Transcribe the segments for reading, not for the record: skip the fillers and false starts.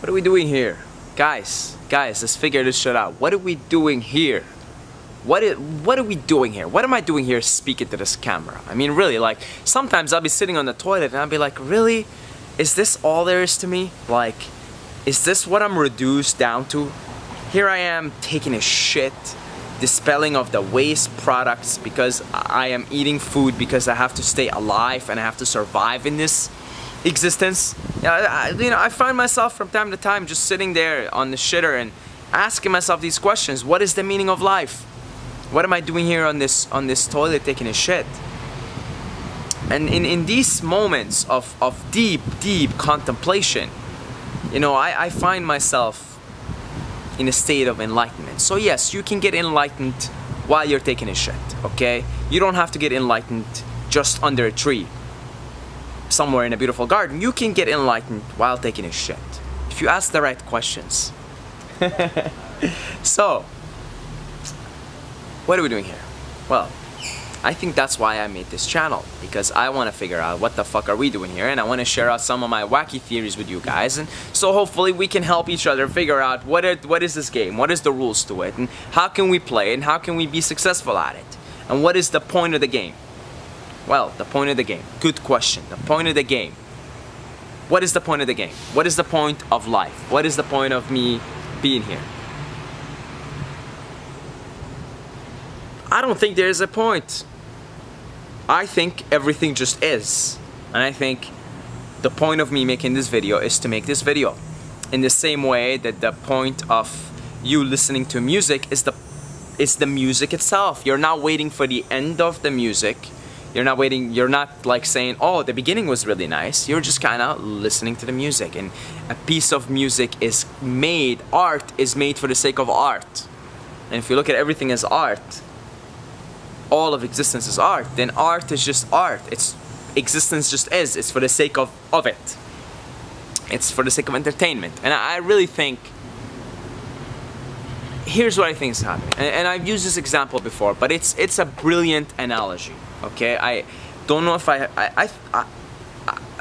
What are we doing here? Guys, let's figure this shit out. What are we doing here? What are we doing here? What am I doing here speaking to this camera? I mean, really, like, sometimes I'll be sitting on the toilet and I'll be like, really? Is this all there is to me? Like, is this what I'm reduced down to? Here I am taking a shit, dispelling of the waste products because I am eating food because I have to stay alive and I have to survive in this existence. I find myself from time to time just sitting there on the shitter and asking myself these questions. What is the meaning of life? What am I doing here on this toilet taking a shit? And in these moments of deep contemplation, you know, I find myself in a state of enlightenment. So yes, you can get enlightened while you're taking a shit, okay? You don't have to get enlightened just under a tree somewhere in a beautiful garden. You can get enlightened while taking a shit if you ask the right questions. So, what are we doing here? Well, I think that's why I made this channel, because I want to figure out what the fuck are we doing here, and I want to share out some of my wacky theories with you guys, and so hopefully we can help each other figure out what is this game, what is the rules to it, and how can we play, and how can we be successful at it, and what is the point of the game? Well, the point of the game. Good question. The point of the game. What is the point of the game? What is the point of life? What is the point of me being here? I don't think there is a point. I think everything just is. And I think the point of me making this video is to make this video. In the same way that the point of you listening to music is the music itself. You're not waiting for the end of the music. You're not like saying, oh, the beginning was really nice. You're just kind of listening to the music. And a piece of music is made, art is made for the sake of art. And if you look at everything as art, all of existence is art, then art is just art. It's existence just is. It's for the sake of it. It's for the sake of entertainment. And I really think, here's what I think is happening. And I've used this example before, but it's a brilliant analogy. Okay, I don't know if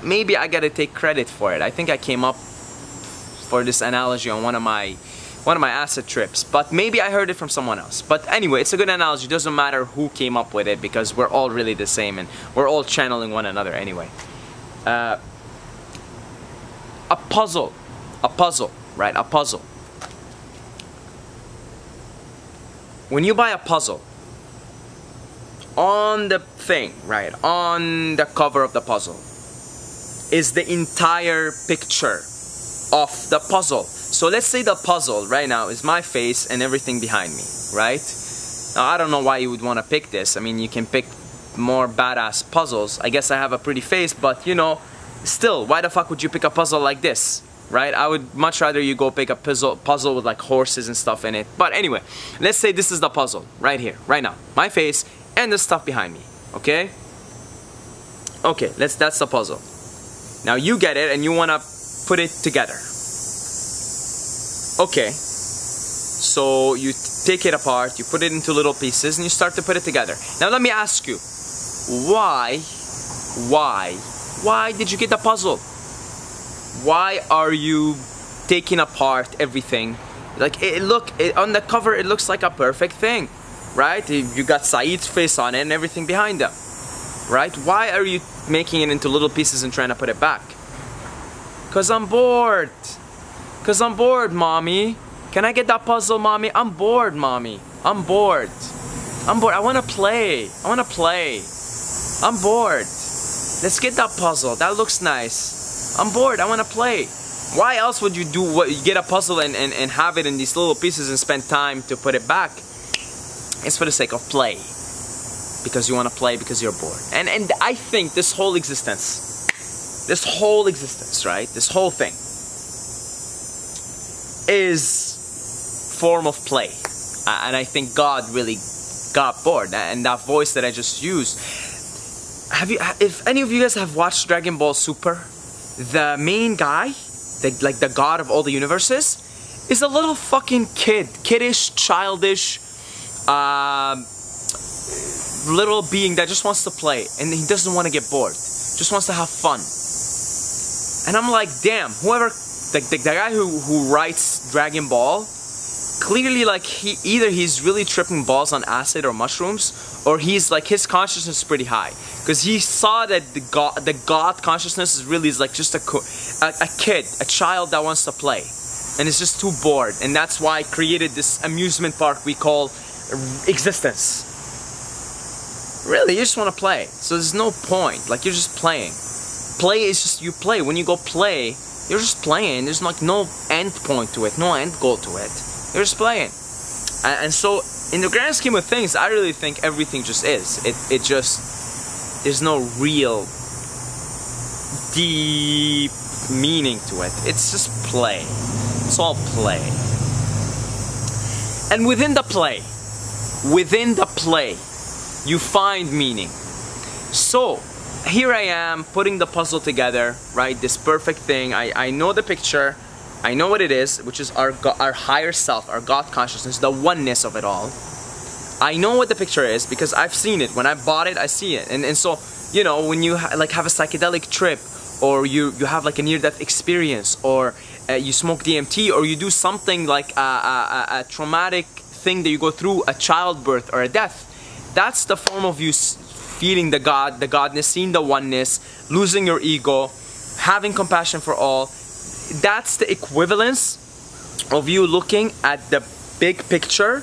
maybe I gotta take credit for it. I think I came up for this analogy on one of my acid trips, but maybe I heard it from someone else. But anyway, it's a good analogy. It doesn't matter who came up with it, because we're all really the same and we're all channeling one another anyway. A puzzle, right? A puzzle. When you buy a puzzle, on the thing, right, on the cover of the puzzle is the entire picture of the puzzle. So let's say the puzzle right now is my face and everything behind me, right? Now I don't know why you would want to pick this. I mean, you can pick more badass puzzles. I guess I have a pretty face, but you know, still, why the fuck would you pick a puzzle like this, right? I would much rather you go pick a puzzle with like horses and stuff in it. But anyway, let's say this is the puzzle right here, right now. My face and the stuff behind me, okay? Okay, that's the puzzle. Now you get it and you want to put it together. Okay, so you take it apart, you put it into little pieces, and you start to put it together. Now let me ask you, why did you get the puzzle? Why are you taking apart everything? Like, on the cover it looks like a perfect thing, right? You got Saeed's face on it and everything behind them, right? Why are you making it into little pieces and trying to put it back? Cause I'm bored. Cause I'm bored, mommy. Can I get that puzzle, mommy? I'm bored, mommy. I'm bored. I'm bored. I wanna play. I'm bored. Let's get that puzzle. That looks nice. I'm bored. I wanna play. Why else would you get a puzzle and have it in these little pieces and spend time to put it back? It's for the sake of play. Because you wanna play, because you're bored. And I think this whole existence, right? This whole thing is form of play. And I think God really got bored. And that voice that I just used, if any of you guys have watched Dragon Ball Super, the main guy, like the god of all the universes, is a little fucking kiddish, childish, little being that just wants to play, and he doesn't want to get bored, just wants to have fun. And I'm like, damn, whoever the guy who writes Dragon Ball, clearly like he's really tripping balls on acid or mushrooms, or he's like his consciousness is pretty high, because he saw that the God consciousness is really like just a kid, a child that wants to play, and is just too bored, and that's why I created this amusement park we call existence. Really, you just want to play, so there's no point. Like, you're just playing. Play is just, you play. When you go play, you're just playing. There's like no end point to it, no end goal to it. You're just playing. And so, in the grand scheme of things, I really think everything just is. It just, there's no real deep meaning to it. It's just play. It's all play. And within the play, you find meaning. So, here I am putting the puzzle together, right? This perfect thing. I know the picture. I know what it is, which is our higher self, our God consciousness, the oneness of it all. I know what the picture is because I've seen it. When I bought it, I see it. And so, you know, when you like have a psychedelic trip, or you have like a near-death experience, or you smoke DMT, or you do something like a traumatic thing that you go through, a childbirth or a death, that's the form of you feeling the godness, seeing the oneness, losing your ego, having compassion for all. That's the equivalence of you looking at the big picture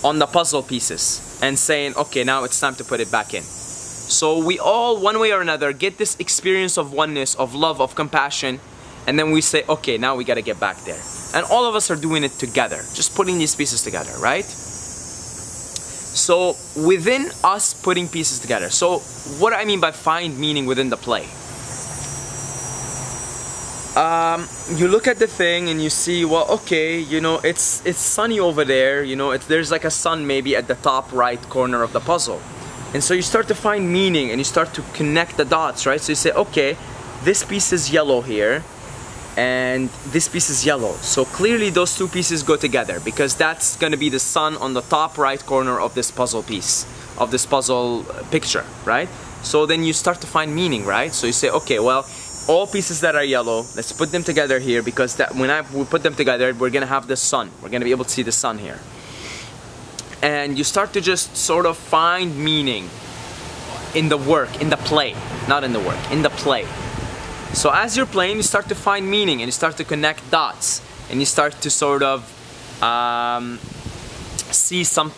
on the puzzle pieces and saying, okay, now it's time to put it back in. So we all, one way or another, get this experience of oneness, of love, of compassion, and then we say, okay, now we gotta get back there. And all of us are doing it together, just putting these pieces together, right? So within us putting pieces together, so what I mean by find meaning within the play, you look at the thing and you see, well, okay, you know, it's sunny over there, you know, there's like a sun maybe at the top right corner of the puzzle, and so you start to find meaning and you start to connect the dots, right? So you say, okay, this piece is yellow here, and this piece is yellow. So clearly those two pieces go together, because that's going to be the sun on the top right corner of this puzzle piece, of this puzzle picture, right? So then you start to find meaning, right? So you say, okay, well, all pieces that are yellow, let's put them together here, because that when we put them together, we're going to have the sun. We're going to be able to see the sun here. And you start to just sort of find meaning in the work, in the play, not in the work, in the play. So as you're playing, you start to find meaning, and you start to connect dots, and you start to sort of see some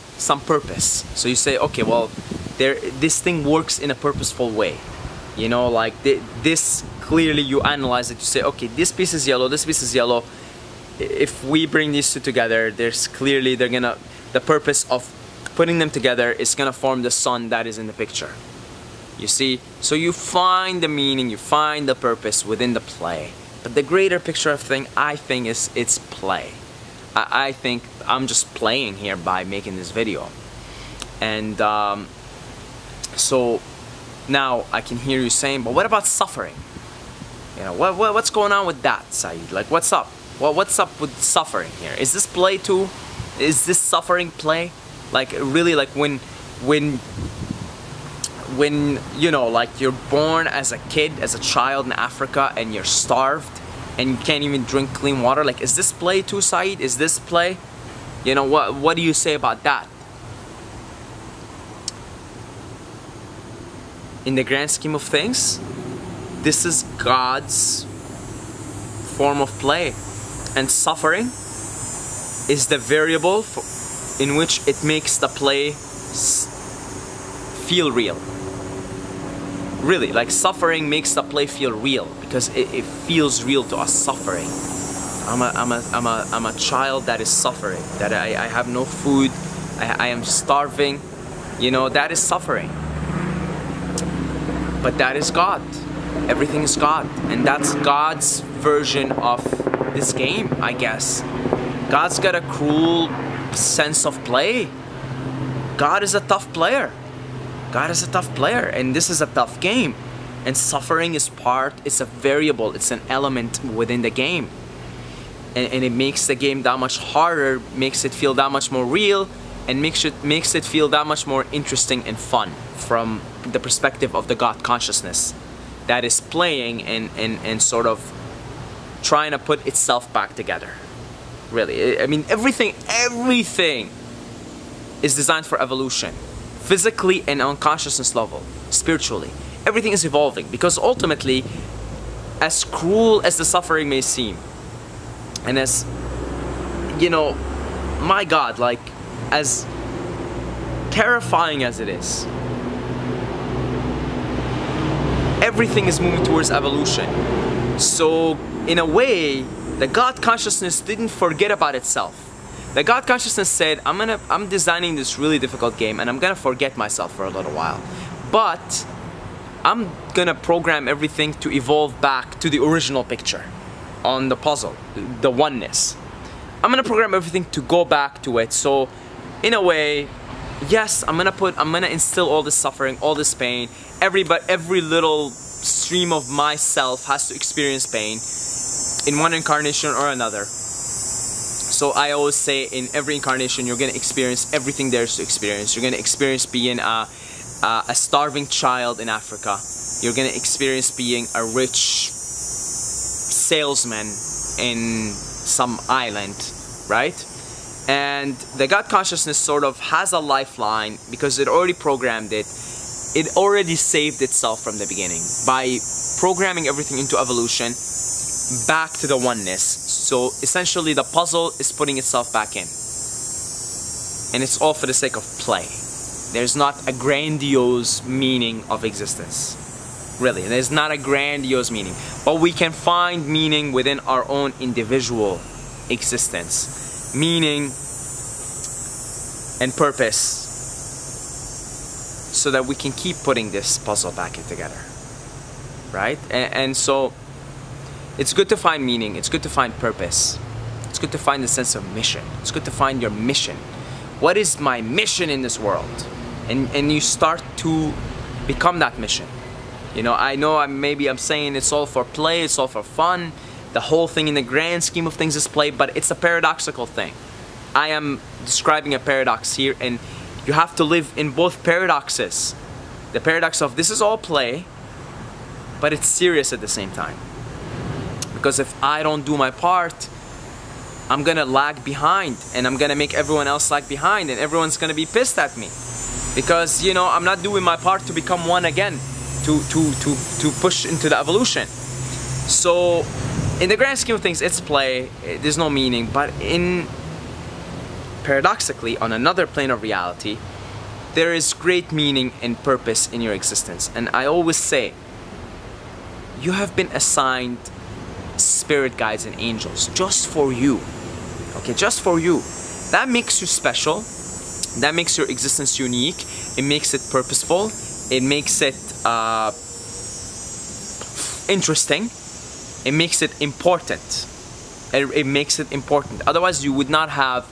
purpose. So you say, okay, well, this thing works in a purposeful way. You know, like this, clearly you analyze it. You say, okay, this piece is yellow, this piece is yellow. If we bring these two together, there's clearly the purpose of putting them together is gonna form the sun that is in the picture. You see? So you find the meaning, you find the purpose within the play. But the greater picture of thing, I think, is it's play. I think I'm just playing here by making this video. And so now I can hear you saying, but what about suffering? You know, what's going on with that, Saeed? Like, what's up? Well, what's up with suffering here? Is this play too? Is this suffering play? Like, really, like when you know, like you're born as a kid, as a child in Africa, and you're starved and you can't even drink clean water, like, is this play too, Saeed? Is this play? You know, what do you say about that? In the grand scheme of things, this is God's form of play, and suffering is the variable in which it makes the play feel real. Really, like, suffering makes the play feel real, because it feels real to us. Suffering. I'm a child that is suffering. That I have no food. I am starving. You know, that is suffering. But that is God. Everything is God, and that's God's version of this game, I guess. God's got a cruel sense of play. God is a tough player. God is a tough player, and this is a tough game. And suffering is it's a variable, it's an element within the game. And it makes the game that much harder, makes it feel that much more real, and makes it feel that much more interesting and fun from the perspective of the God consciousness that is playing and sort of trying to put itself back together. Really, I mean, everything is designed for evolution, physically and on consciousness level, spiritually. Everything is evolving, because ultimately, as cruel as the suffering may seem, and as, you know, my God, like, as terrifying as it is, everything is moving towards evolution. So, in a way, the God consciousness didn't forget about itself. The God consciousness said, I'm designing this really difficult game, and I'm gonna forget myself for a little while. But I'm gonna program everything to evolve back to the original picture on the puzzle, the oneness. I'm gonna program everything to go back to it. So, in a way, yes, I'm gonna instill all this suffering, all this pain. Every little stream of myself has to experience pain in one incarnation or another. So I always say, in every incarnation, you're gonna experience everything there is to experience. You're gonna experience being a starving child in Africa. You're gonna experience being a rich salesman in some island, right? And the God consciousness sort of has a lifeline, because it already programmed it. It already saved itself from the beginning by programming everything into evolution back to the oneness. So essentially the puzzle is putting itself back in. And it's all for the sake of play. There's not a grandiose meaning of existence. Really, there's not a grandiose meaning. But we can find meaning within our own individual existence. Meaning and purpose, so that we can keep putting this puzzle back in together. Right? And so it's good to find meaning, it's good to find purpose, it's good to find the sense of mission, it's good to find your mission. What is my mission in this world? And you start to become that mission. You know maybe I'm saying it's all for play, it's all for fun. The whole thing in the grand scheme of things is play, but it's a paradoxical thing. I am describing a paradox here, and you have to live in both paradoxes. The paradox of this is all play, but it's serious at the same time. Because if I don't do my part, I'm gonna lag behind, and I'm gonna make everyone else lag behind, and everyone's gonna be pissed at me. Because, you know, I'm not doing my part to become one again, to push into the evolution. So, in the grand scheme of things, it's play, there's no meaning, but paradoxically, on another plane of reality, there is great meaning and purpose in your existence. And I always say, you have been assigned spirit guides and angels just for you. Okay, just for you. That makes you special. That makes your existence unique. It makes it purposeful. It makes it interesting. It makes it important. It makes it important. Otherwise, you would not have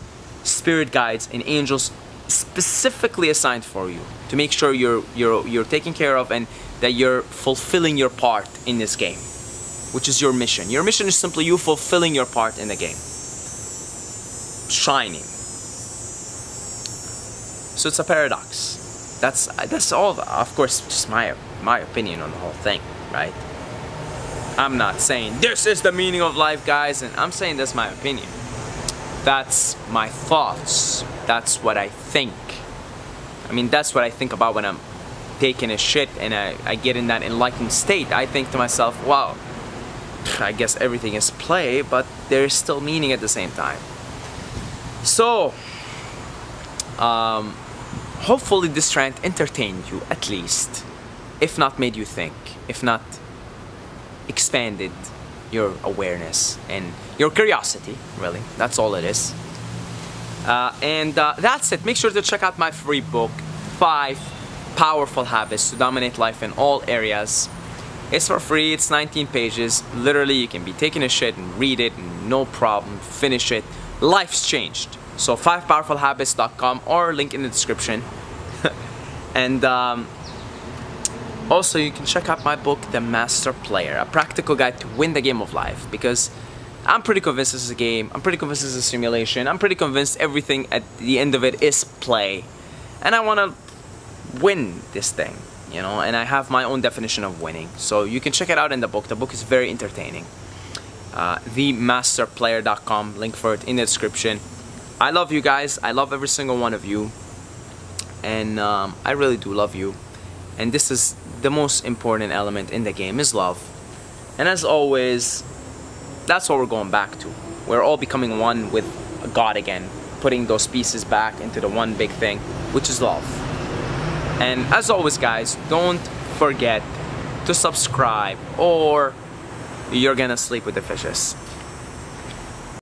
spirit guides and angels specifically assigned for you to make sure you're taken care of, and that you're fulfilling your part in this game, which is your mission. Your mission is simply you fulfilling your part in the game, shining. So it's a paradox. That's all. Of course, just my opinion on the whole thing, right? I'm not saying this is the meaning of life, guys, and I'm saying that's my opinion. That's my thoughts. That's what I think. I mean, that's what I think about when I'm taking a shit and I get in that enlightened state. I think to myself, wow, I guess everything is play, but there's still meaning at the same time. So, hopefully this rant entertained you at least, if not made you think, if not expanded your awareness and your curiosity, really. That's all it is. That's it. Make sure to check out my free book, 5 Powerful Habits to Dominate Life in All Areas. It's for free. It's 19 pages. Literally, you can be taking a shit and read it and no problem, finish it. Life's changed. So 5powerfulhabits.com or link in the description. And also, you can check out my book, The Master Player, a practical guide to win the game of life, because I'm pretty convinced this is a game, I'm pretty convinced this is a simulation, I'm pretty convinced everything at the end of it is play, and I want to win this thing, you know, and I have my own definition of winning. So you can check it out in the book. The book is very entertaining. themasterplayer.com, link for it in the description. I love you guys. I love every single one of you, and I really do love you. And this is the most important element in the game, is love. And as always, that's what we're going back to. We're all becoming one with God again, putting those pieces back into the one big thing, which is love. And as always, guys, don't forget to subscribe or you're gonna sleep with the fishes.